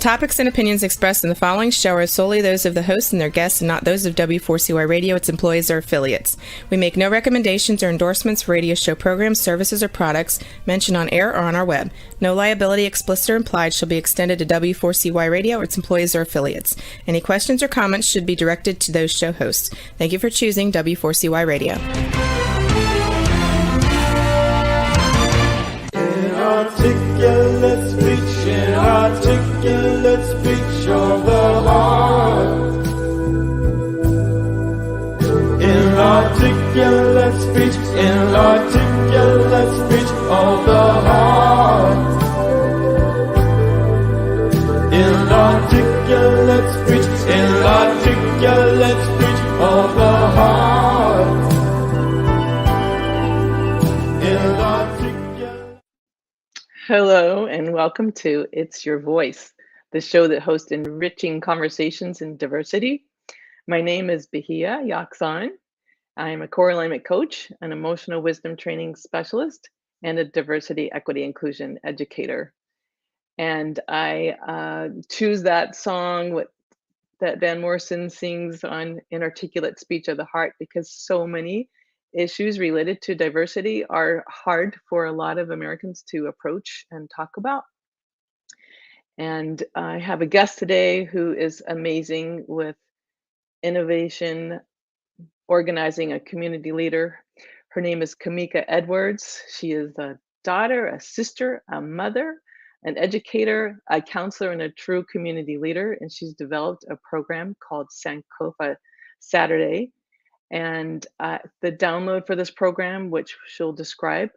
topics and opinions expressed in the following show are solely those of the host and their guests and not those of W4CY Radio, its employees, or affiliates. We make no recommendations or endorsements for radio show programs, services, or products mentioned on air or on our web. No liability, explicit or implied, shall be extended to W4CY Radio or its employees or affiliates. Any questions or comments should be directed to those show hosts. Thank you for choosing W4CY Radio. Inarticulate speech, inarticulate speech of the heart. Inarticulate speech, inarticulate speech of the heart. Inarticulate speech, inarticulate speech of the heart. Hello and welcome to It's Your Voice, the show that hosts enriching conversations in diversity. My name is Bahia Yaksan. I am a core alignment coach, an emotional wisdom training specialist, and a diversity, equity, inclusion educator. And I choose that song that Van Morrison sings on Inarticulate Speech of the Heart because so many issues related to diversity are hard for a lot of Americans to approach and talk about. And I have a guest today who is amazing with innovation, organizing, a community leader. Her name is Kamika Edwards. She is a daughter, a sister, a mother, an educator, a counselor, and a true community leader. And she's developed a program called Sankofa Saturday. And the download for this program, which she'll describe,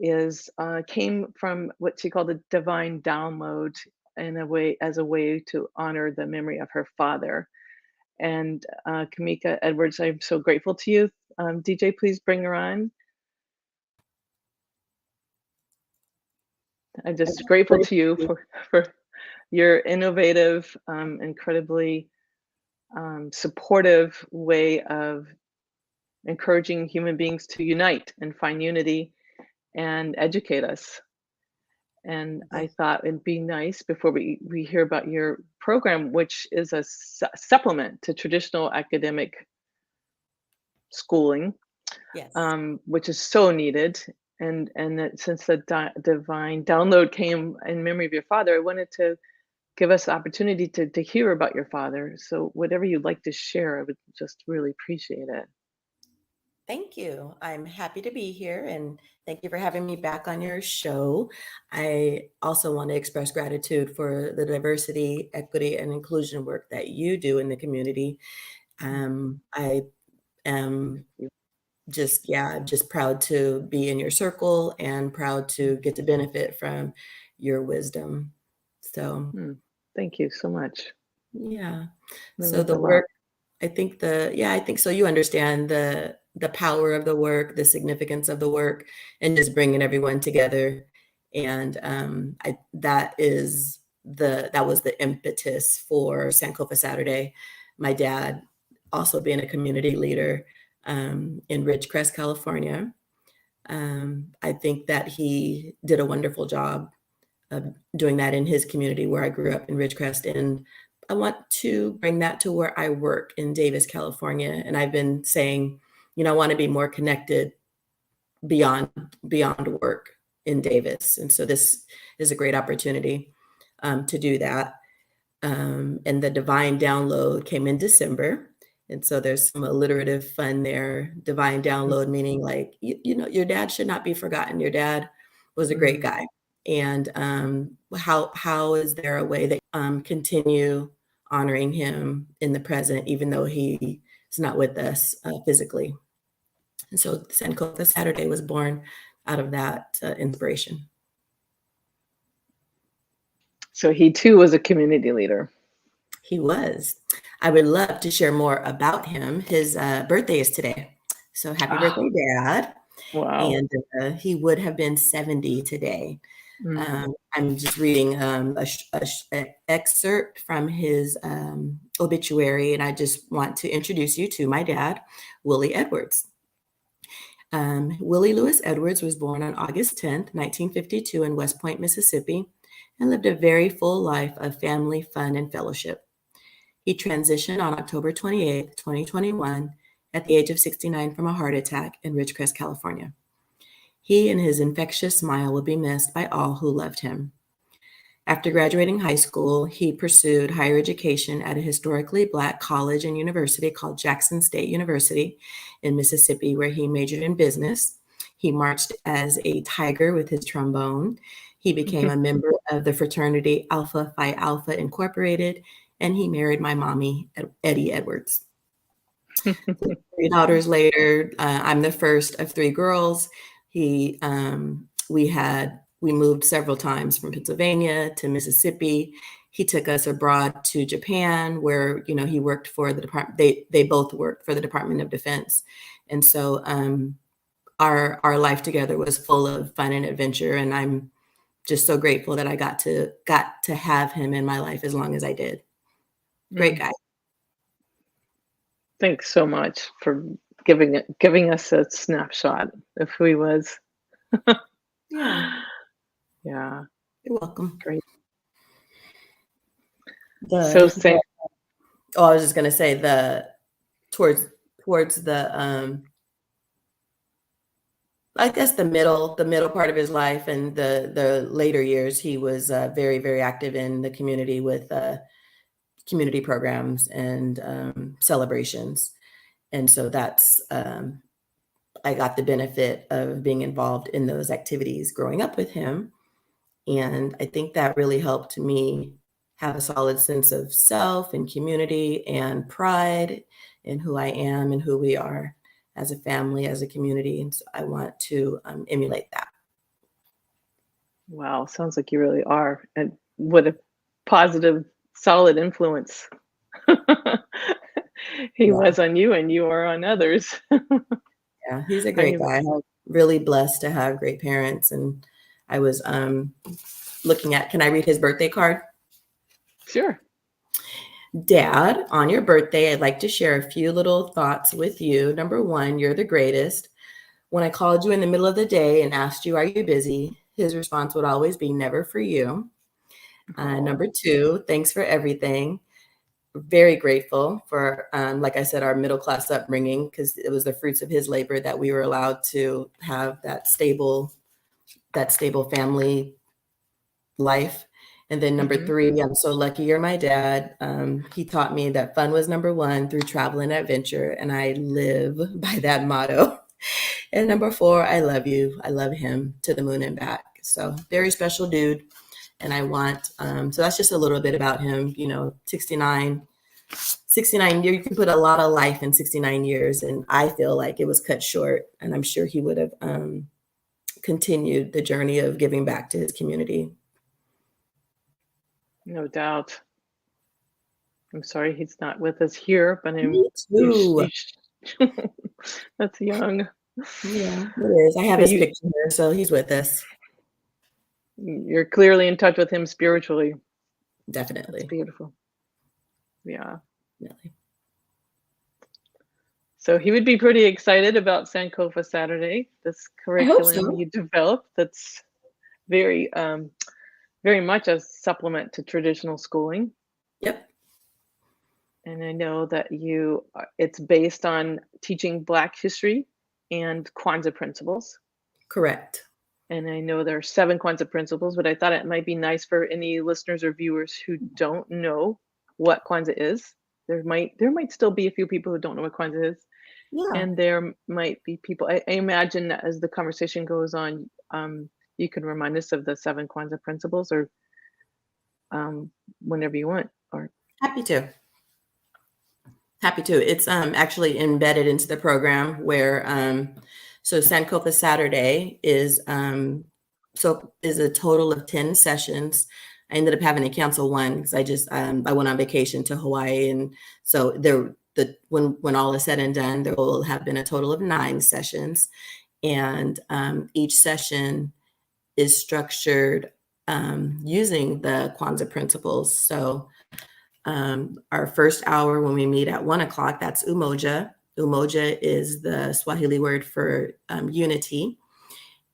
is came from what she called a divine download as a way to honor the memory of her father. And Kamika Edwards, I'm so grateful to you. DJ, please bring her on. I'm just grateful to you for your innovative, incredibly supportive way of encouraging human beings to unite and find unity and educate us. And I thought it'd be nice before we hear about your program, which is a supplement to traditional academic schooling, yes. Which is so needed. And that since the divine download came in memory of your father, I wanted to give us the opportunity to hear about your father. So whatever you'd like to share, I would just really appreciate it. Thank you. I'm happy to be here and thank you for having me back on your show. I also want to express gratitude for the diversity, equity, and inclusion work that you do in the community. I am just proud to be in your circle and proud to get to benefit from your wisdom. So thank you so much. Yeah. So the work, I think so. You understand the power of the work, the significance of the work, and just bringing everyone together. And that was the impetus for Sankofa Saturday. My dad also being a community leader in Ridgecrest, California. I think that he did a wonderful job of doing that in his community where I grew up in Ridgecrest. And I want to bring that to where I work in Davis, California. And I've been saying, I want to be more connected beyond work in Davis. And so this is a great opportunity to do that. And the divine download came in December. And so there's some alliterative fun there. Divine download, meaning like, your dad should not be forgotten. Your dad was a great guy. And how is there a way that continue honoring him in the present, even though he is not with us physically? And so Sankofa Saturday was born out of that inspiration. So he too was a community leader. He was. I would love to share more about him. His birthday is today. So happy birthday, Dad. Wow. And he would have been 70 today. I'm just reading an excerpt from his obituary, and I just want to introduce you to my dad, Willie Edwards. Willie Lewis Edwards was born on August 10th, 1952 in West Point, Mississippi. and lived a very full life of family, fun, and fellowship. He transitioned on October 28, 2021, at the age of 69 from a heart attack in Ridgecrest, California. He and his infectious smile will be missed by all who loved him. After graduating high school, he pursued higher education at a historically Black college and university called Jackson State University in Mississippi, where he majored in business. He marched as a tiger with his trombone. He became a member of the fraternity Alpha Phi Alpha Incorporated, and he married my mommy, Eddie Edwards. 3 daughters later, I'm the first of 3 girls. We moved several times from Pennsylvania to Mississippi. He took us abroad to Japan, where he worked for the department. They both worked for the Department of Defense, and so our life together was full of fun and adventure. And I'm just so grateful that I got to have him in my life as long as I did. Great guy. Thanks so much for giving us a snapshot of who he was. Yeah. Yeah. You're welcome. Great. I was just gonna say towards the I guess the middle part of his life and the later years, he was very, very active in the community with community programs and celebrations. And so that's, I got the benefit of being involved in those activities growing up with him. And I think that really helped me have a solid sense of self and community and pride in who I am and who we are as a family, as a community. And so I want to emulate that. Wow, sounds like you really are. And what a positive, solid influence he was on you, and you are on others. Yeah, he's a great guy. I'm really blessed to have great parents. And I was looking at, can I read his birthday card? Sure. Dad, on your birthday, I'd like to share a few little thoughts with you. Number 1, you're the greatest. When I called you in the middle of the day and asked you, are you busy? His response would always be, never for you. Number 2, thanks for everything. Very grateful for, like I said, our middle-class upbringing, because it was the fruits of his labor that we were allowed to have that stable family life. And then number 3, I'm so lucky you're my dad. He taught me that fun was number 1 through travel and adventure, and I live by that motto. And number 4, I love you. I love him to the moon and back. So very special dude. And I want, so that's just a little bit about him, 69 years, you can put a lot of life in 69 years. And I feel like it was cut short, and I'm sure he would have continued the journey of giving back to his community. No doubt. I'm sorry he's not with us here, but Me too. That's young. Yeah, it is. I have his picture here, so he's with us. You're clearly in touch with him spiritually. Definitely. That's beautiful. Yeah. Definitely. So he would be pretty excited about Sankofa Saturday, this curriculum you developed that's very, very much a supplement to traditional schooling. Yep. And I know that it's based on teaching Black history and Kwanzaa principles. Correct. And I know there are 7 Kwanzaa principles, but I thought it might be nice for any listeners or viewers who don't know what Kwanzaa is. There might still be a few people who don't know what Kwanzaa is. Yeah. And there might be people, I imagine that as the conversation goes on, you can remind us of the 7 Kwanzaa principles, or whenever you want. Or Happy to. It's actually embedded into the program where so Sankofa Saturday is a total of 10 sessions. I ended up having to cancel one because I went on vacation to Hawaii, and so when all is said and done, there will have been a total of 9 sessions, and each session is structured using the Kwanzaa principles. So our first hour, when we meet at 1:00, that's Umoja. Umoja is the Swahili word for unity.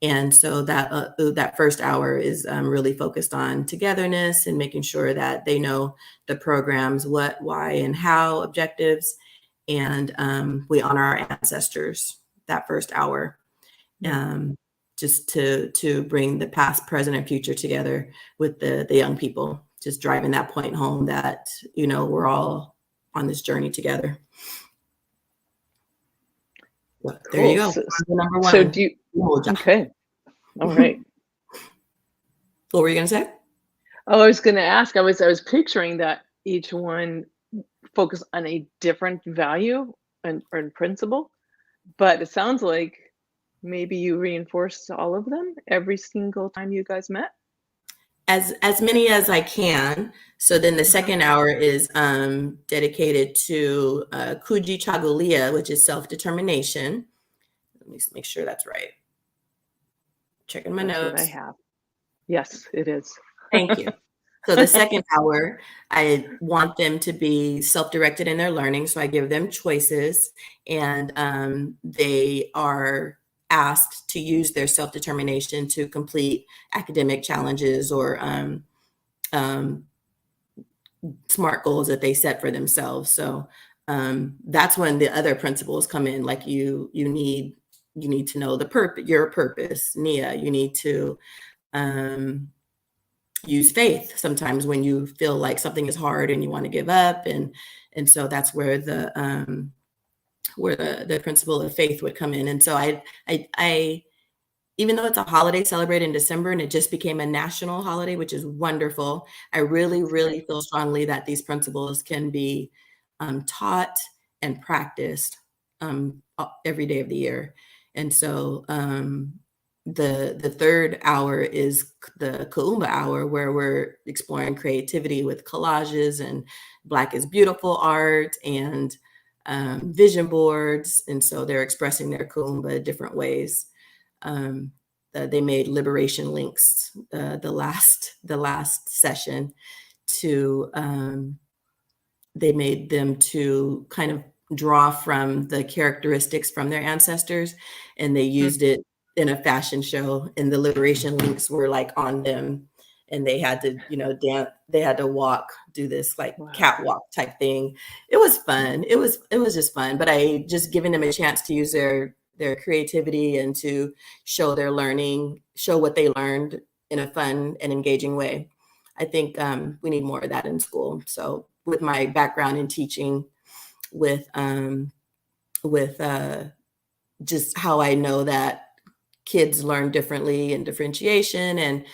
And so that first hour is really focused on togetherness and making sure that they know the program's what, why, and how objectives. And we honor our ancestors that first hour, just to bring the past, present, and future together with the young people, just driving that point home that, we're all on this journey together. Well, there you go. Number one. So do you, okay. All right. What were you going to say? Oh, I was going to ask, I was picturing that each one focused on a different value or principle, but it sounds like maybe you reinforced all of them every single time you guys met. As many as I can. So then the second hour is dedicated to Kujichagulia, which is self-determination. Let me make sure that's right. Checking my notes. What I have. Yes, it is. Thank you. So the second hour, I want them to be self-directed in their learning. So I give them choices, and they are asked to use their self-determination to complete academic challenges or SMART goals that they set for themselves. So that's when the other principles come in, like you need to know your purpose, Nia. You need to use faith sometimes when you feel like something is hard and you want to give up, and so that's where the principle of faith would come in. And so I even though it's a holiday celebrated in December and it just became a national holiday, which is wonderful, I really, really feel strongly that these principles can be taught and practiced every day of the year. And so the third hour is the Kuumba hour, where we're exploring creativity with collages and Black is Beautiful art and vision boards. And so they're expressing their Kuumba different ways. They made liberation links the last session they made them to kind of draw from the characteristics from their ancestors, and they used it in a fashion show, and the liberation links were like on them, and they had to, dance, they had to walk, do this like catwalk type thing. It was fun. It was just fun, but I just giving them a chance to use their creativity and to show their learning, show what they learned in a fun and engaging way. I think we need more of that in school. So with my background in teaching, with just how I know that kids learn differently and differentiation, and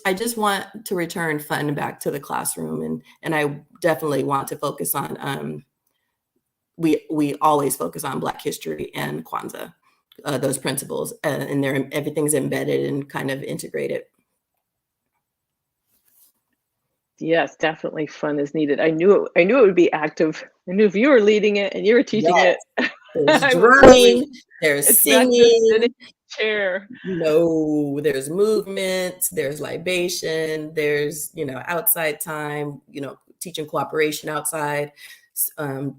I just want to return fun back to the classroom, and I definitely want to focus on we always focus on Black history and Kwanzaa, those principles, and everything's embedded and kind of integrated. Yes, definitely fun is needed. I knew it would be active. I knew if you were leading it and you were teaching it. There's drumming, there's singing. Chair. No, there's movement, there's libation, there's, outside time, teaching cooperation outside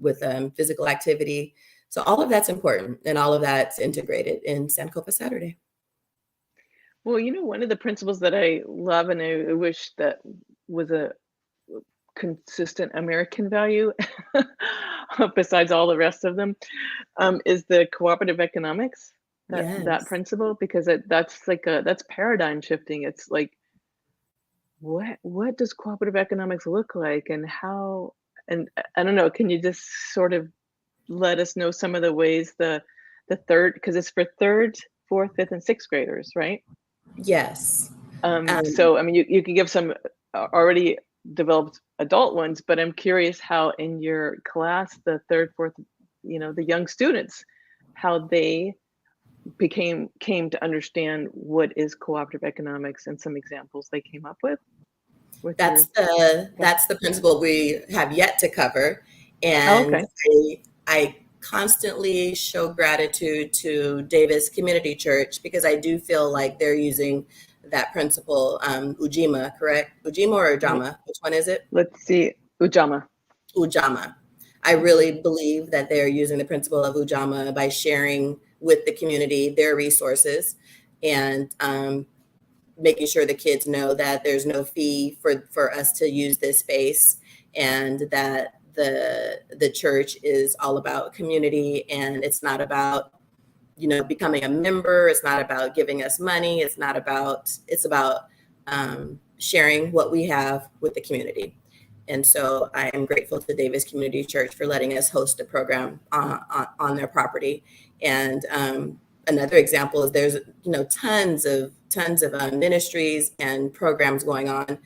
with physical activity. So all of that's important, and all of that's integrated in Sankofa Saturday. Well, one of the principles that I love, and I wish that was a consistent American value besides all the rest of them, is the cooperative economics. That principle, because that's paradigm shifting. It's like, what does cooperative economics look like, and how? And I don't know. Can you just sort of let us know some of the ways the third, because it's for third, fourth, fifth, and sixth graders, right? Yes. So I mean, you can give some already developed adult ones, but I'm curious how in your class, the third, fourth, the young students, how they came to understand what is cooperative economics, and some examples they came up with. That's the principle we have yet to cover, and I constantly show gratitude to Davis Community Church, because I do feel like they're using that principle. Ujima, correct? Ujima or Ujama? Which one is it? Let's see. Ujama. I really believe that they're using the principle of Ujama by sharing with the community their resources, and making sure the kids know that there's no fee for us to use this space, and that the church is all about community, and it's not about, you know, becoming a member. It's not about giving us money. It's about sharing what we have with the community. And so I am grateful to Davis Community Church for letting us host a program on their property. And another example is there's, you know, tons of ministries and programs going on.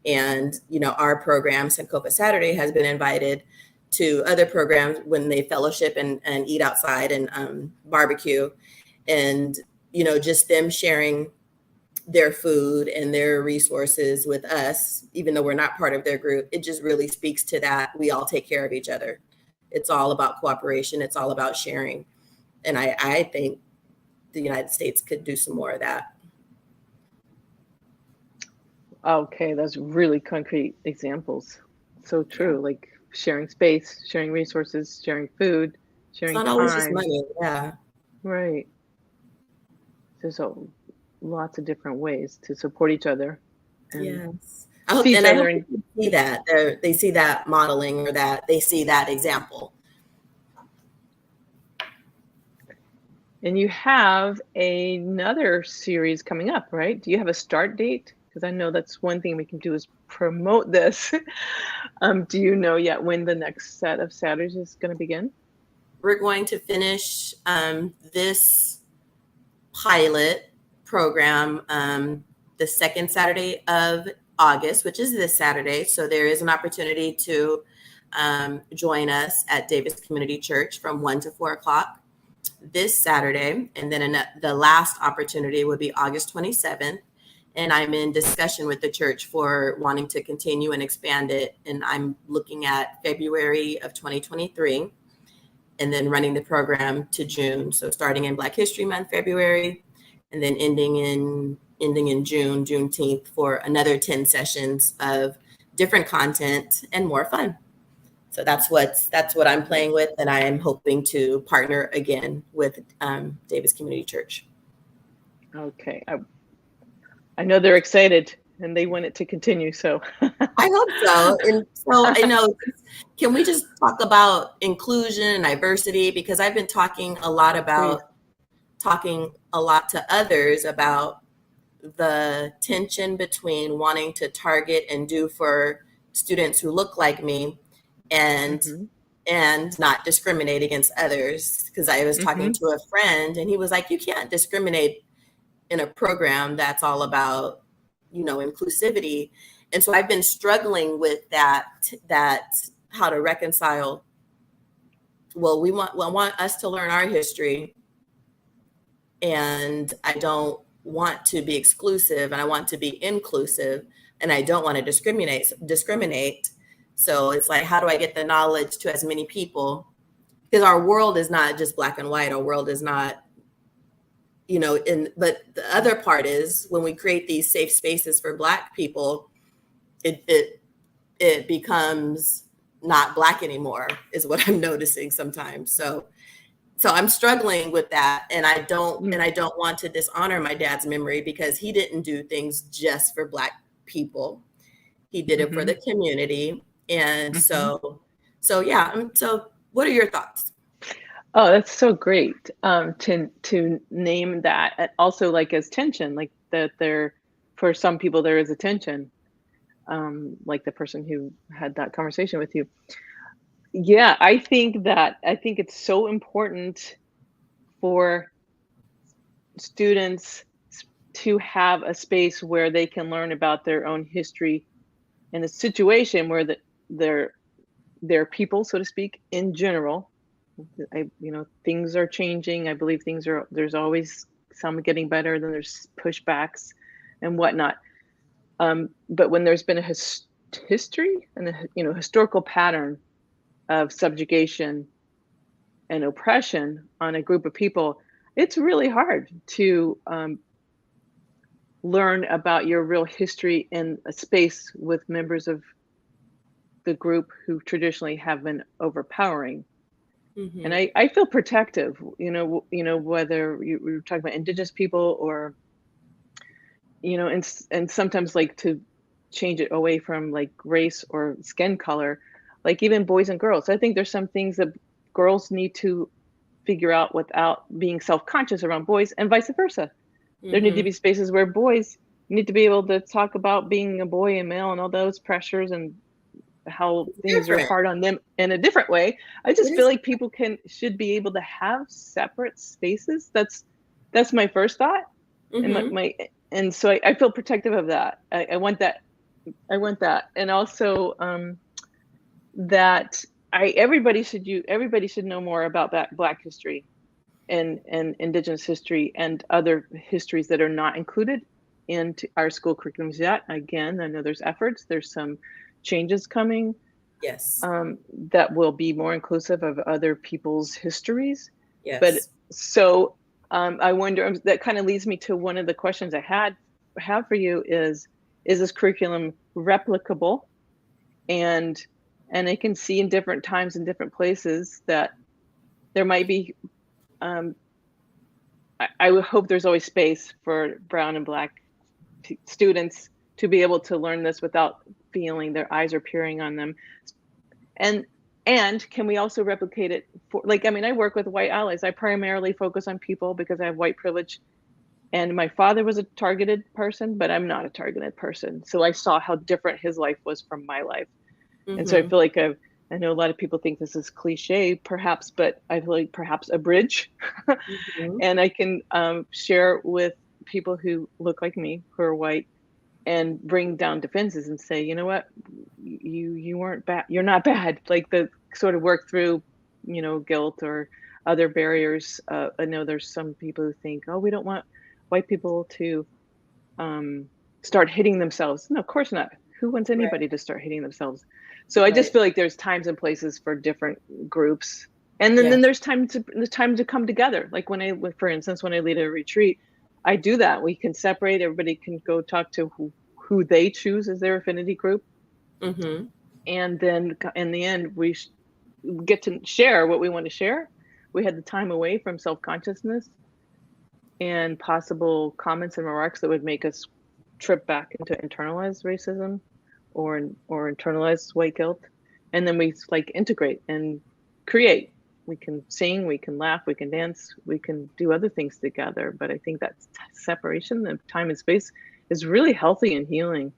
And, you know, our program, Sankofa Saturday, has been invited to other programs when they fellowship and eat outside and barbecue. And, you know, just them sharing their food and their resources with us, even though we're not part of their group, it just really speaks to that we all take care of each other. It's all about cooperation. It's all about sharing. And I think the United States could do some more of that. Okay, that's really concrete examples. So true. Like sharing space, sharing resources, sharing food, sharing It's not time. always just money. Yeah. Right. There's lots of different ways to support each other. And yes. I hope see each and I other hope they see that. They see that modeling, or that they see that example. And you have another series coming up, right? Do you have a start date? Because I know that's one thing we can do is promote this. Do you know yet when the next set of Saturdays is going to begin? We're going to finish this pilot program the second Saturday of August, which is this Saturday. So there is an opportunity to join us at Davis Community Church from 1 to 4 o'clock this Saturday. And then the last opportunity would be August 27th. And I'm in discussion with the church for wanting to continue and expand it. And I'm looking at February of 2023, and then running the program to June. So starting in Black History Month, February, and then ending in June, Juneteenth, for another 10 sessions of different content and more fun. So that's what I'm playing with, and I am hoping to partner again with Davis Community Church. Okay, I know they're excited and they want it to continue. So I hope so. And so I know, can we just talk about inclusion and diversity? Because I've been talking a lot to others about the tension between wanting to target and do for students who look like me and not discriminate against others. Because I was talking to a friend and he was like, you can't discriminate in a program that's all about, you know, inclusivity. And so I've been struggling with that how to reconcile. Well, I want us to learn our history, and I don't want to be exclusive, and I want to be inclusive, and I don't want to discriminate. So it's like, how do I get the knowledge to as many people? Because our world is not just black and white. Our world is not, you know, but the other part is when we create these safe spaces for Black people, it becomes not Black anymore, is what I'm noticing sometimes. So I'm struggling with that, and I don't want to dishonor my dad's memory, because he didn't do things just for Black people. He did it for the community, and so yeah. So what are your thoughts? Oh, that's so great to name that. And also, like, as tension, like that there, for some people there is a tension, like the person who had that conversation with you. Yeah, I think it's so important for students to have a space where they can learn about their own history in a situation where their people, so to speak, in general. Things are changing. I believe there's always some getting better, then there's pushbacks and whatnot. But when there's been a history and a historical pattern of subjugation and oppression on a group of people, it's really hard to learn about your real history in a space with members of the group who traditionally have been overpowering. And I feel protective, whether we were talking about Indigenous people or and sometimes like to change it away from like race or skin color, like even boys and girls. I think there's some things that girls need to figure out without being self-conscious around boys, and vice versa. There need to be spaces where boys need to be able to talk about being a boy and male and all those pressures and how things are hard on them in a different way. I just feel like people should be able to have separate spaces. That's my first thought. And so I feel protective of that. I want that. And also that everybody should know more about Black history and Indigenous history and other histories that are not included into our school curriculums yet. Again, I know there's efforts. There's some changes coming. Yes. That will be more inclusive of other people's histories. Yes. But so I wonder, that kind of leads me to one of the questions I have for you is this curriculum replicable? And I can see in different times in different places that there might be, I would hope there's always space for brown and Black students to be able to learn this without feeling their eyes are peering on them. And can we also replicate it for, like, I mean, I work with white allies. I primarily focus on people because I have white privilege. And my father was a targeted person, but I'm not a targeted person. So I saw how different his life was from my life. And so I feel like I know a lot of people think this is cliche, perhaps, but I feel like perhaps a bridge. And I can share with people who look like me, who are white, and bring down defenses and say, you know what, you weren't bad. You're not bad. Like the sort of work through, guilt or other barriers. I know there's some people who think, oh, we don't want white people to start hitting themselves. No, of course not. Who wants anybody to start hitting themselves? So I just feel like there's times and places for different groups. And then there's time to come together. Like for instance, when I lead a retreat, I do that. We can separate. Everybody can go talk to who they choose as their affinity group. And then in the end, we get to share what we want to share. We had the time away from self-consciousness and possible comments and remarks that would make us trip back into internalized racism or internalized white guilt. And then we like integrate and create. We can sing, we can laugh, we can dance, we can do other things together. But I think that separation of time and space is really healthy and healing.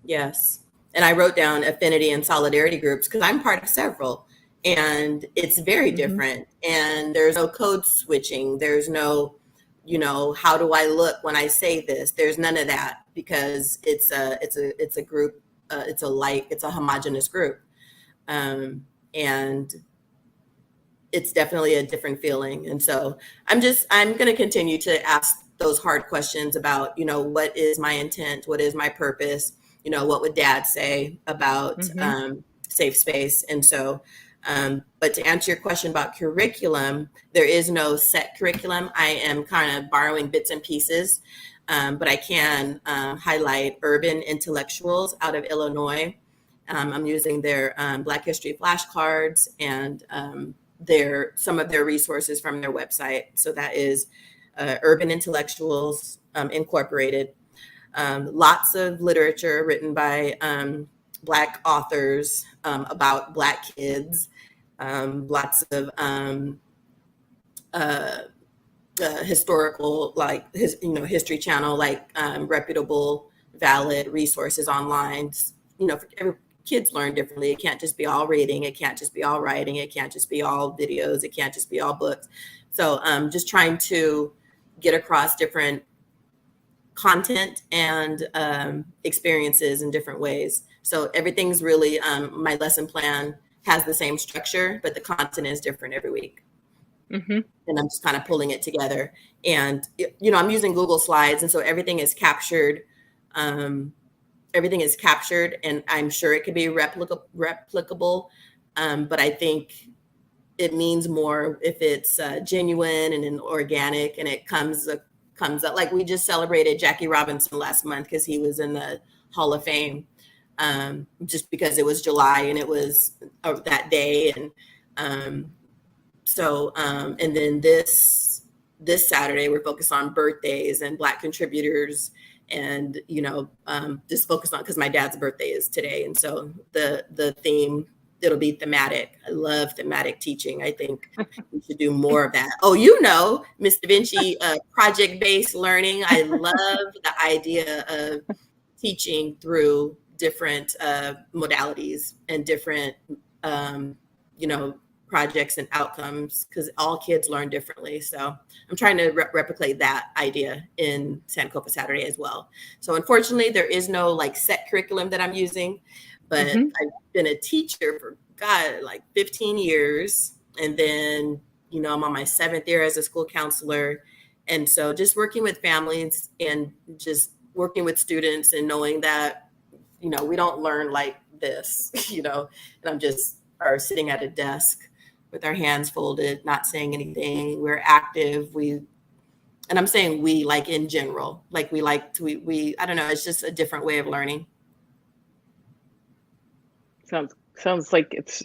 Yes. And I wrote down affinity and solidarity groups because I'm part of several, and it's very different. And there's no code switching. There's no, how do I look when I say this? There's none of that because it's a group. It's a homogenous group. And it's definitely a different feeling. And so I'm going to continue to ask those hard questions about, what is my intent? What is my purpose? What would Dad say about safe space? And so, but to answer your question about curriculum, there is no set curriculum. I am kind of borrowing bits and pieces, but I can highlight Urban Intellectuals out of Illinois. I'm using their Black History flashcards and some of their resources from their website. So that is Urban Intellectuals Incorporated. Lots of literature written by Black authors about Black kids. Lots of historical, History Channel, reputable, valid resources online. Kids learn differently. It can't just be all reading. It can't just be all writing. It can't just be all videos. It can't just be all books. So just trying to get across different content and experiences in different ways. So everything's really, my lesson plan has the same structure, but the content is different every week. And I'm just kind of pulling it together. And, I'm using Google Slides. And so everything is captured. Everything is captured, and I'm sure it could be replicable. But I think it means more if it's genuine and organic, and it comes up. Like we just celebrated Jackie Robinson last month because he was in the Hall of Fame, just because it was July and it was that day. And and then this Saturday we're focused on birthdays and Black contributors and just focus on, because my dad's birthday is today, and so the theme, it'll be thematic. I love thematic teaching. I think we should do more of that. Oh, Ms. Da Vinci, project-based learning. I love the idea of teaching through different modalities and different projects and outcomes, because all kids learn differently. So I'm trying to replicate that idea in Sankofa Saturday as well. So unfortunately, there is no like set curriculum that I'm using, but I've been a teacher for 15 years. And then, I'm on my 7th year as a school counselor. And so just working with families and just working with students and knowing that, we don't learn like this, and I'm just are sitting at a desk with our hands folded, not saying anything. We're active. And I'm saying we, like in general, like we like to, I don't know, it's just a different way of learning. Sounds like it's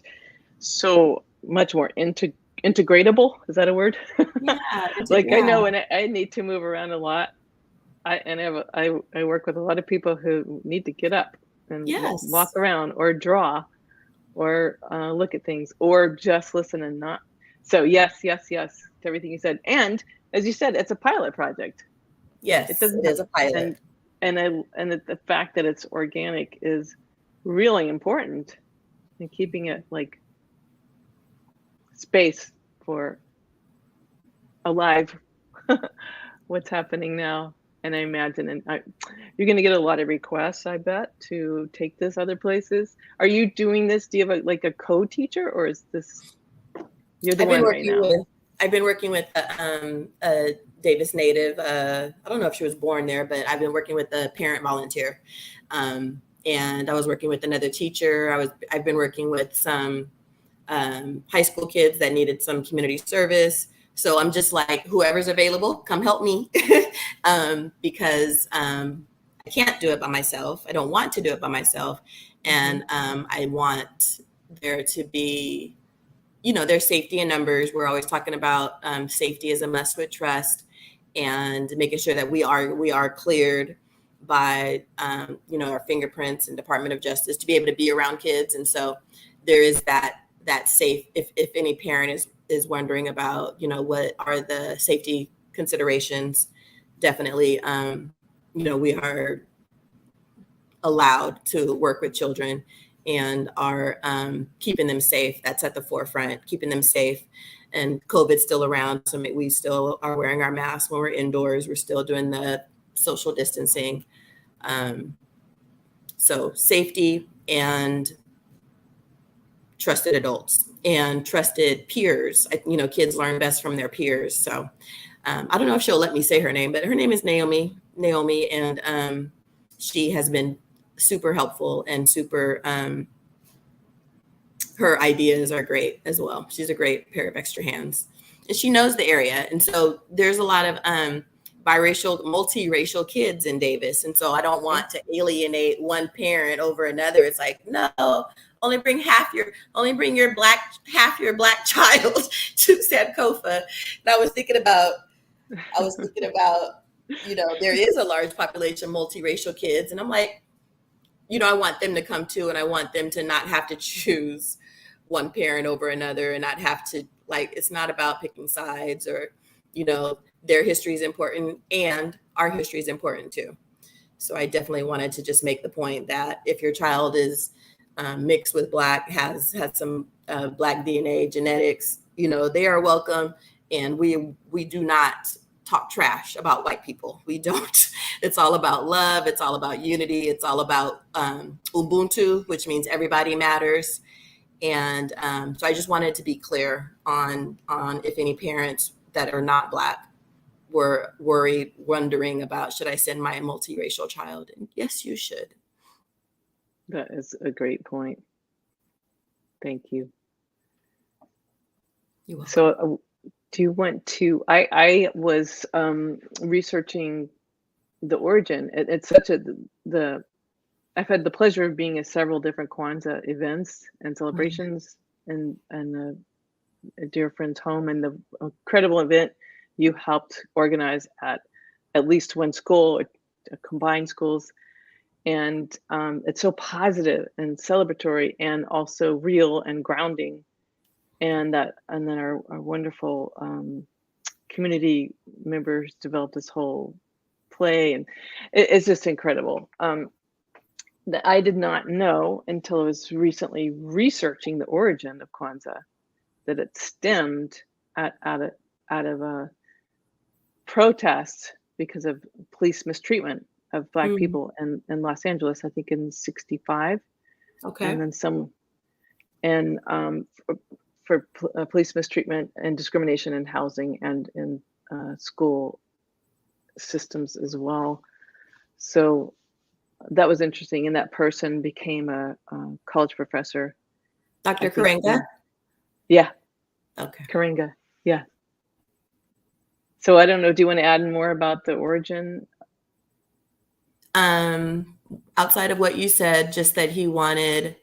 so much more integratable. Is that a word? Yeah. I know, and I need to move around a lot. I work with a lot of people who need to get up and walk around or draw or look at things or just listen and not. So yes to everything you said. And as you said, it's a pilot project. Yes, it is a pilot. And the fact that it's organic is really important, and keeping it like space for alive what's happening now. And I imagine, you're going to get a lot of requests, I bet, to take this other places. Are you doing this? Do you have a co-teacher, or is this you're the one right now? I've been working with a Davis native. I don't know if she was born there, but I've been working with a parent volunteer, and I was working with another teacher. I've been working with some high school kids that needed some community service. So I'm just like, whoever's available, come help me, because I can't do it by myself. I don't want to do it by myself. And I want there to be, there's safety in numbers. We're always talking about safety is a must with trust, and making sure that we are cleared by, our fingerprints and Department of Justice to be able to be around kids. And so there is that safe, if any parent is wondering about, what are the safety considerations, definitely, we are allowed to work with children and are keeping them safe. That's at the forefront, keeping them safe. And COVID's still around, so we still are wearing our masks when we're indoors. We're still doing the social distancing. So safety and trusted adults and trusted peers. Kids learn best from their peers. So I don't know if she'll let me say her name, but her name is Naomi, and she has been super helpful and super, her ideas are great as well. She's a great pair of extra hands, and she knows the area. And so there's a lot of biracial, multiracial kids in Davis. And so I don't want to alienate one parent over another. It's like, no, only bring half your black child to Sankofa. And I was thinking about, there is a large population of multiracial kids. And I'm like, I want them to come too. And I want them to not have to choose one parent over another, and not have to, it's not about picking sides, or, their history is important and our history is important too. So I definitely wanted to just make the point that if your child is mixed with Black, has some Black DNA genetics, they are welcome. And we do not talk trash about white people. We don't. It's all about love. It's all about unity. It's all about Ubuntu, which means everybody matters. And so I just wanted to be clear on if any parents that are not Black were wondering about, should I send my multiracial child? And yes, you should. That is a great point. Thank you. You're welcome. So do you want to, I was researching the origin. It's such I've had the pleasure of being at several different Kwanzaa events and celebrations, and a dear friend's home, and the incredible event you helped organize at least one school combined schools, and it's so positive and celebratory and also real and grounding. And then our wonderful community members developed this whole play, and it's just incredible. That I did not know until I was recently researching the origin of Kwanzaa, that it stemmed out of a protest because of police mistreatment of Black people in Los Angeles, I think in '65. Okay. And then for police mistreatment and discrimination in housing and in school systems as well. So that was interesting. And that person became a college professor. Dr. Karenga? Yeah. Okay. Karenga. Yeah. So I don't know, do you want to add more about the origin? Outside of what you said, just that he wanted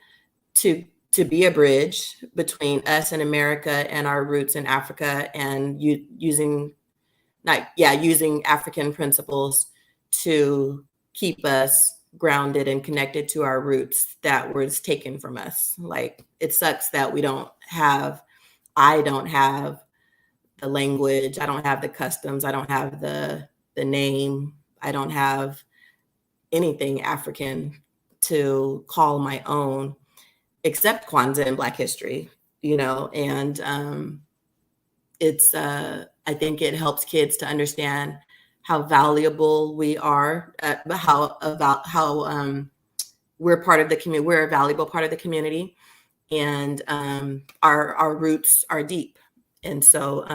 to be a bridge between us and America and our roots in Africa, and using African principles to keep us grounded and connected to our roots that was taken from us. Like, it sucks that I don't have the language, I don't have the customs, I don't have the name, I don't have anything African to call my own, except Kwanzaa and Black history, and it's I think it helps kids to understand how valuable we are, how we're part of the community, we're a valuable part of the community, and our roots are deep. And so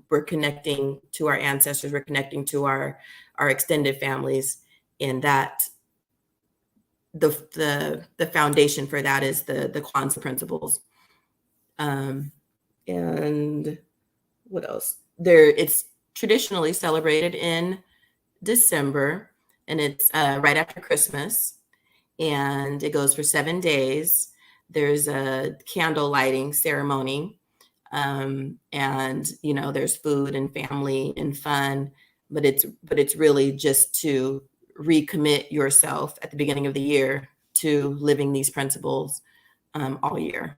we're connecting to our ancestors, we're connecting to our extended families, and that the foundation for that is the Kwanzaa principles. And what else? It's traditionally celebrated in December, and it's right after Christmas, and it goes for 7 days. There's a candle lighting ceremony, and there's food and family and fun, but it's really just to recommit yourself at the beginning of the year to living these principles all year.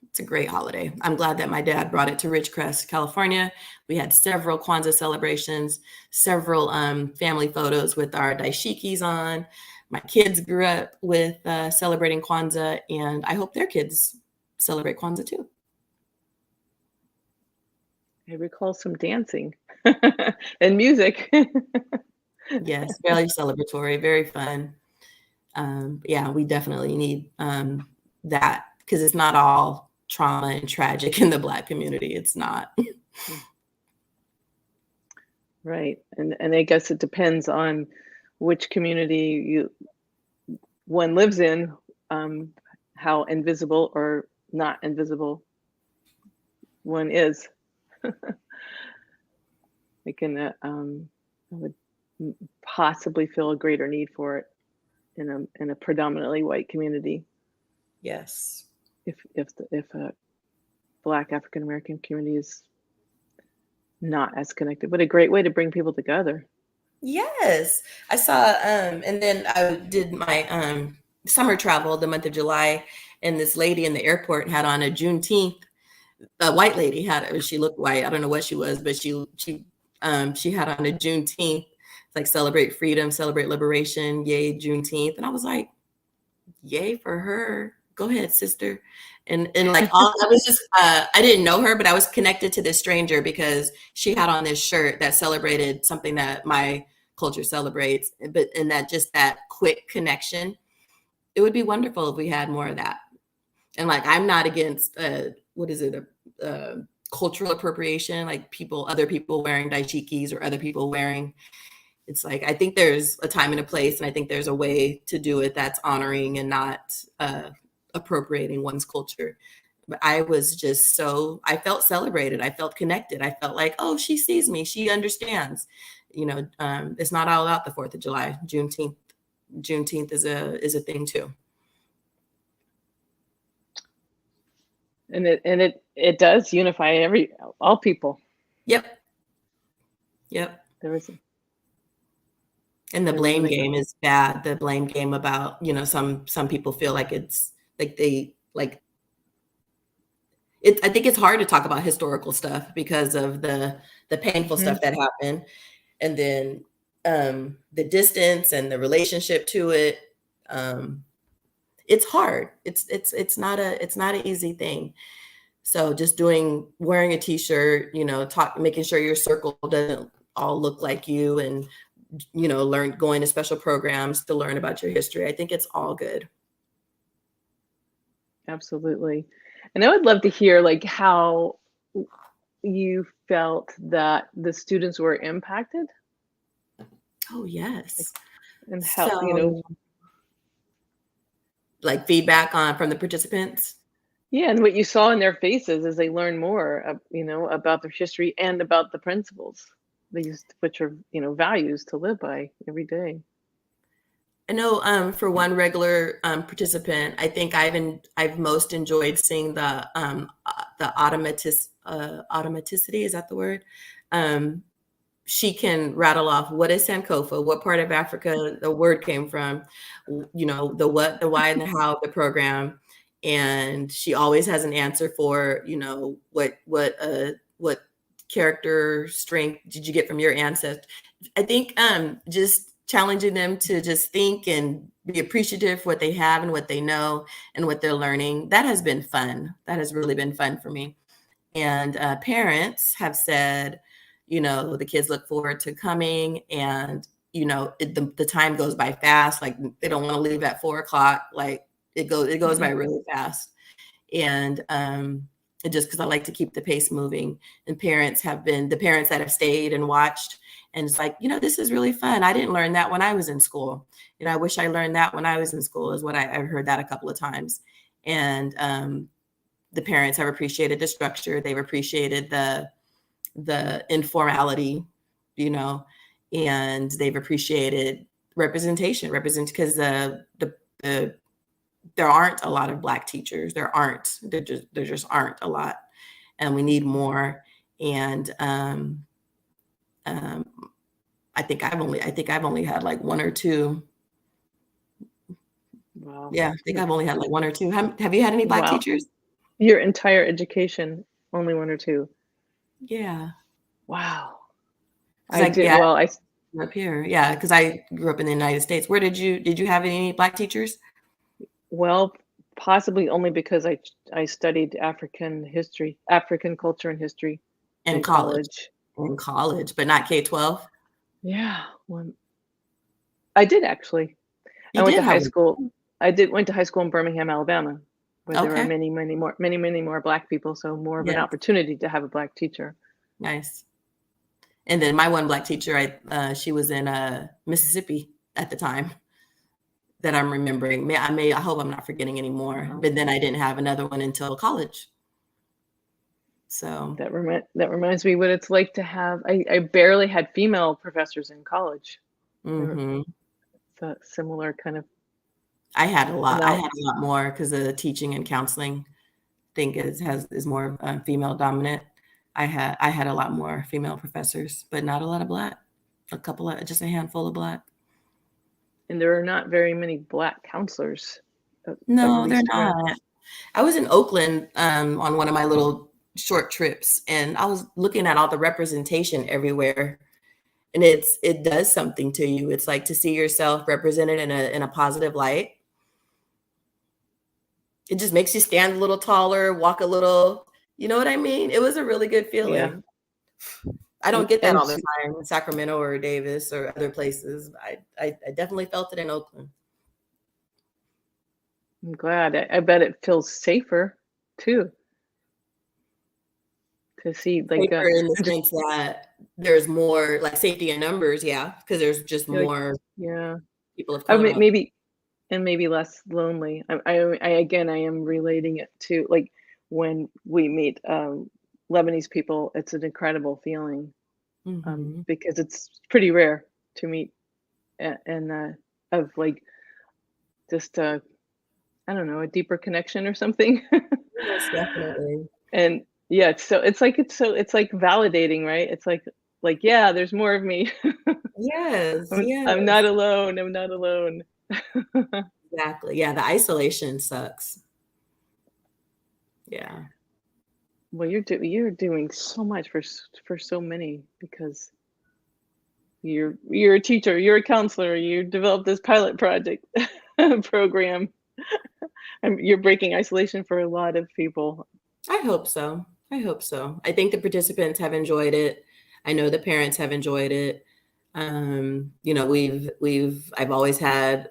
It's a great holiday. I'm glad that my dad brought it to Ridgecrest, California. We had several Kwanzaa celebrations, several family photos with our daishikis on. My kids grew up with celebrating Kwanzaa, and I hope their kids celebrate Kwanzaa too. I recall some dancing and music. Yes, very celebratory, very fun. Yeah, we definitely need that, because it's not all trauma and tragic in the Black community. It's not. Right. And I guess it depends on which community one lives in, how invisible or not invisible one is. I would possibly feel a greater need for it in a predominantly white community. Yes. If a Black African American community is not as connected. What a great way to bring people together. Yes. I saw and then I did my summer travel the month of July, and this lady in the airport had on a Juneteenth. A white lady had, she looked white, I don't know what she was, but she had on a Juneteenth, like celebrate freedom, celebrate liberation, yay Juneteenth. And I was like, yay for her. Go ahead, sister. And like I was just I didn't know her, but I was connected to this stranger because she had on this shirt that celebrated something that my culture celebrates, and that just that quick connection. It would be wonderful if we had more of that. And like, I'm not against cultural appropriation, like other people wearing daishikis or other people wearing. It's like, I think there's a time and a place, and I think there's a way to do it that's honoring and not appropriating one's culture. But I was just I felt celebrated. I felt connected. I felt like, oh, she sees me. She understands. It's not all about the 4th of July. Juneteenth is a thing too. And it does unify all people. Yep. There is. And the I blame really game is bad. The blame game about, some people feel like it's like they like it. I think it's hard to talk about historical stuff because of the painful Mhm. stuff that happened, and then the distance and the relationship to it. It's hard. It's not an easy thing. So just wearing a t-shirt, making sure your circle doesn't all look like you, and going to special programs to learn about your history. I think it's all good. Absolutely. And I would love to hear like how you felt that the students were impacted Oh, like, yes. and how, So, like feedback from the participants. yeah, and what you saw in their faces as they learn more, about their history and about the principles, these which are, values to live by every day. I know for one regular participant, I think I've most enjoyed seeing the automaticity. Is that the word? She can rattle off what is Sankofa, what part of Africa the word came from, the what, the why, and the how of the program, and she always has an answer for what character strength did you get from your ancestors. I think just challenging them to just think and be appreciative for what they have and what they know and what they're learning. That has been fun. That has really been fun for me. And parents have said, the kids look forward to coming, and the time goes by fast. Like they don't want to leave at 4:00. Like it goes by really fast. And just because I like to keep the pace moving. And parents have been the parents that have stayed and watched, and it's like, this is really fun. I didn't learn that when I was in school. I wish I learned that when I was in school, is what I've heard that a couple of times. And the parents have appreciated the structure. They've appreciated the informality, and they've appreciated representation, because there aren't a lot of Black teachers. There just aren't a lot, and we need more. And I think I've only had like one or two. Wow. Yeah, I think I've only had like one or two. Have you had any Black Wow. teachers? Your entire education, only one or two. Yeah. Wow. 'Cause I did yeah, well. I up here. Yeah, because I grew up in the United States. Where did you have any Black teachers? Well, possibly only because I studied African history, African culture and history In in college. college. In college, but not K-12? Yeah, I did actually. I You went to did high have school. Went to high school in Birmingham, Alabama, where there are okay, many more Black people, so more of an yes, opportunity to have a Black teacher. nice. And then my one Black teacher, she was in Mississippi at the time that I'm remembering. I hope I'm not forgetting any more. Wow. But then I didn't have another one until college. So, That reminds me what it's like to have. I barely had female professors in college. mhm. It's a similar kind of I had a lot. I amount. had a lot more because the teaching and counseling thing is more female dominant. I had a lot more female professors, but not a lot of Black. Just a handful of Black. And there are not very many Black counselors, at No, they're least where. not. I was in Oakland on one of my little short trips, and I was looking at all the representation everywhere, and it does something to you. It's like to see yourself represented in a positive light. It just makes you stand a little taller, walk a little, you know what I mean? It was a really good Yeah, feeling. I don't and get that and all the time in Sacramento or Davis or other places. I definitely felt it in Oakland. I'm glad. I bet it feels safer too to see like Safer in the just sense that there's more like safety in numbers, yeah, because there's just like more yeah. people of I color mean, out. maybe less lonely. I am relating it to like when we meet Lebanese people. It's an incredible feeling Mhm. because it's pretty rare to meet and of like just I don't know, a deeper connection or something. Yes, definitely. And yeah, it's like validating, right? It's like like, yeah, there's more of me. Yes, I'm not yes, alone. I'm not alone. exactly. Yeah, the isolation sucks. Yeah. Well, you're doing so much for so many, because you're a teacher, you're a counselor, you developed this pilot project program. And you're breaking isolation for a lot of people. I hope so. I hope so. I think the participants have enjoyed it. I know the parents have enjoyed it. You know, I've always had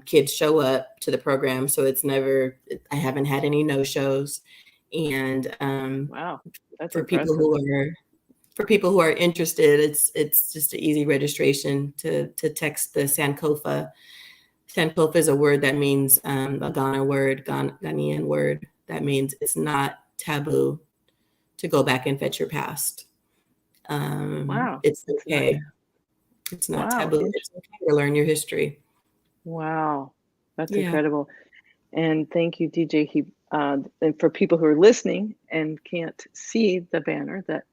kids show up to the program, so it's never, I haven't had any no-shows. And Wow, that's for people impressive. who are interested, it's just an easy registration to text the Sankofa. Sankofa is a word that means a Ghanaian word that means it's not taboo to go back and fetch your past. Wow, It's that's nice. okay. It's not Wow, taboo. It's okay to learn your history. wow, that's Yeah. incredible. And thank you, DJ. And for people who are listening and can't see the banner that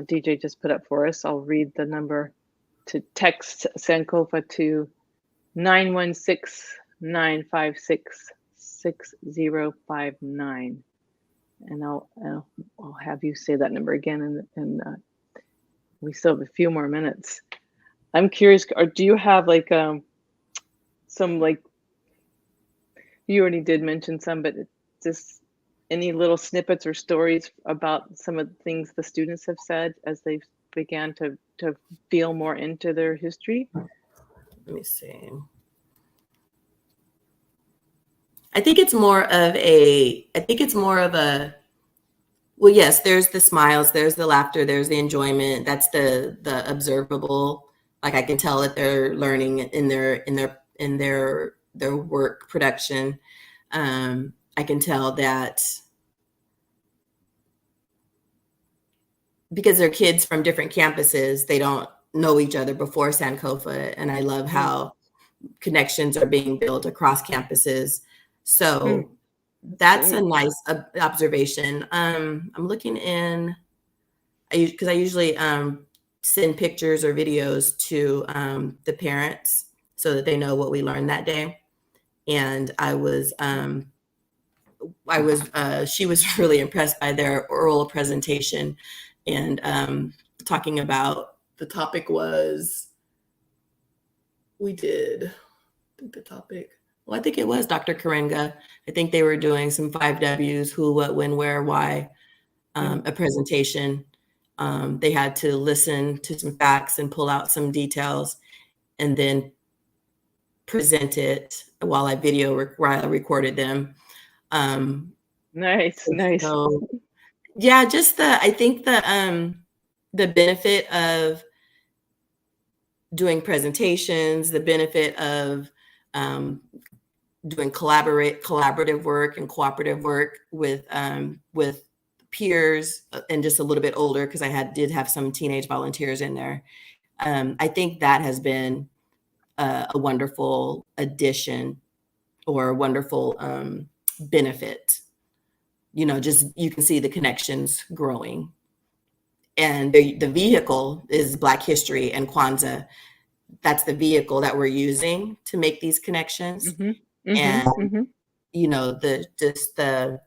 DJ just put up for us, I'll read the number to text Sankofa to 916-956-6059. And I'll have you say that number again, and we still have a few more minutes. I'm curious, or do you have like some, like, you already did mention some, but just any little snippets or stories about some of the things the students have said as they began to feel more into their history? Let me see. I think it's more of a, well, yes, there's the smiles, there's the laughter, there's the enjoyment. That's the observable. Like, I can tell that they're learning in their work production. I can tell that because they're kids from different campuses, they don't know each other before Sankofa. And I love how connections are being built across campuses. So that's a nice observation. I'm looking in, because I usually send pictures or videos to the parents so that they know what we learned that day. And she was really impressed by their oral presentation, and talking about, the topic was, I think it was Dr. Karenga. I think they were doing some 5 W's, who, what, when, where, why, a presentation. They had to listen to some facts and pull out some details and then present it while I recorded them. Nice. So, yeah, just I think the benefit of doing presentations, the benefit of doing collaborative work and cooperative work with peers, and just a little bit older, because I did have some teenage volunteers in there. I think that has been a wonderful addition, or a wonderful benefit. You know, just, you can see the connections growing. And the vehicle is Black History and Kwanzaa. That's the vehicle that we're using to make these connections. And you know, it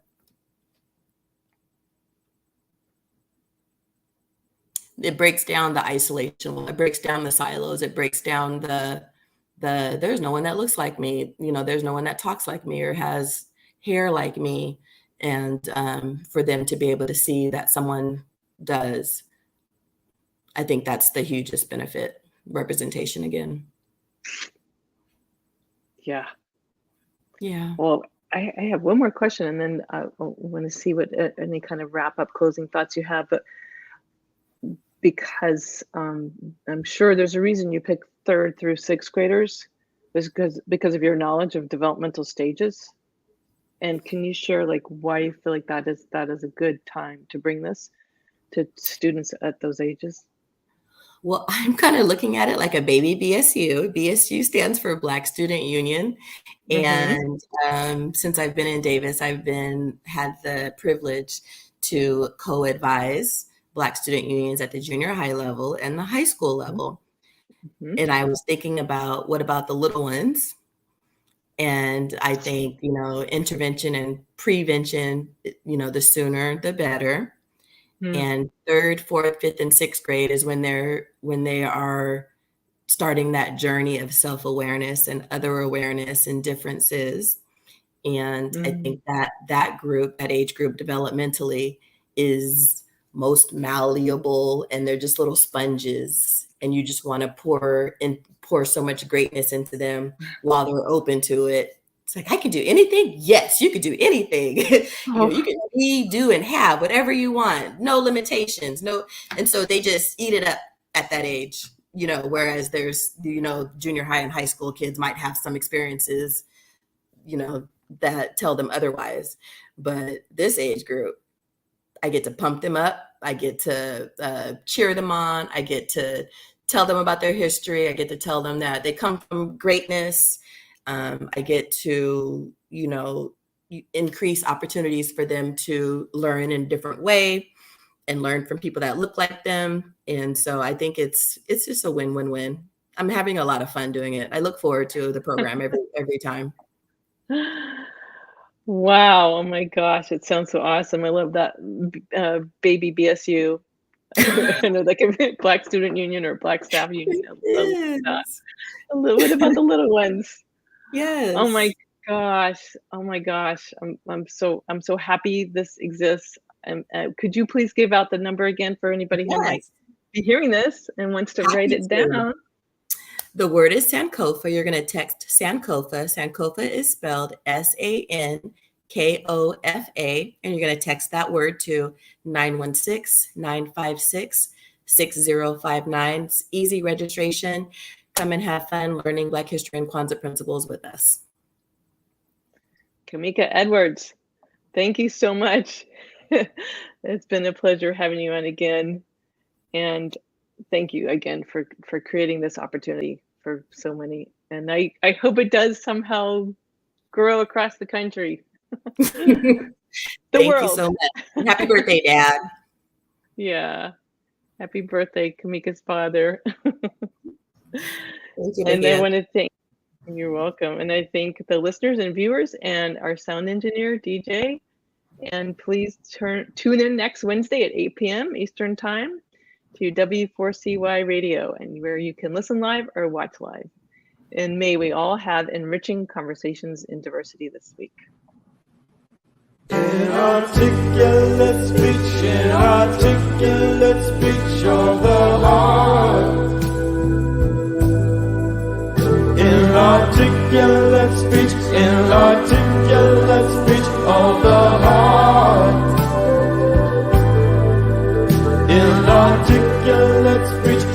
breaks down the isolation, it breaks down the silos, it breaks down the there's no one that looks like me, you know, there's no one that talks like me or has hair like me. And for them to be able to see that someone does, I think that's the hugest benefit. Representation again. Yeah. Yeah. Well, I have one more question, and then I want to see what any kind of wrap up closing thoughts you have. But because I'm sure there's a reason you picked 3rd through 6th graders, because of your knowledge of developmental stages. And can you share, like, why you feel like that is a good time to bring this to students at those ages? Well, I'm kind of looking at it like a baby BSU. BSU stands for Black Student Union. And since I've been in Davis, I've had the privilege to co-advise Black student unions at the junior high level and the high school level. Mhm. And I was thinking about, what about the little ones? And I think, intervention and prevention, the sooner the better. Mm. And 3rd, 4th, 5th, and 6th grade is when they are starting that journey of self-awareness and other awareness and differences. And I think that age group developmentally is most malleable, and they're just little sponges, and you just want to pour so much greatness into them while they're open to it. It's like, I can do anything. Yes, you can do anything. You can be, do, and have whatever you want. No limitations. No. And so they just eat it up at that age, whereas there's, junior high and high school kids might have some experiences, that tell them otherwise. But this age group, I get to pump them up. I get to cheer them on. I get to tell them about their history. I get to tell them that they come from greatness. I get to, increase opportunities for them to learn in a different way and learn from people that look like them. And so I think it's just a win-win-win. I'm having a lot of fun doing it. I look forward to the program every time. Wow. Oh my gosh. It sounds so awesome. I love that baby BSU. I know, like a Black Student Union or Black Staff Union. I love that. What about the little ones? Yes. Oh my gosh. Oh my gosh. I'm so happy this exists. And could you please give out the number again for anybody who might be hearing this and wants to write it down? The word is Sankofa. You're going to text Sankofa. Sankofa is spelled Sankofa, and you're going to text that word to 916-956-6059. It's easy registration. Come and have fun learning Black history and Kwanzaa principles with us. Kamika Edwards, thank you so much. It's been a pleasure having you on again. And thank you again for creating this opportunity for so many. And I hope it does somehow grow across the country. Thank you so much. Happy birthday, Dad. Yeah. Happy birthday, Kamika's father. Thank you, and I want to thank, you're welcome. And I thank the listeners and viewers and our sound engineer, DJ. And please tune in next Wednesday at 8 p.m. Eastern Time to W4CY Radio, and where you can listen live or watch live. And may we all have enriching conversations in diversity this week. Inarticulate speech of the heart. Inarticulate speech of the heart. Inarticulate speech,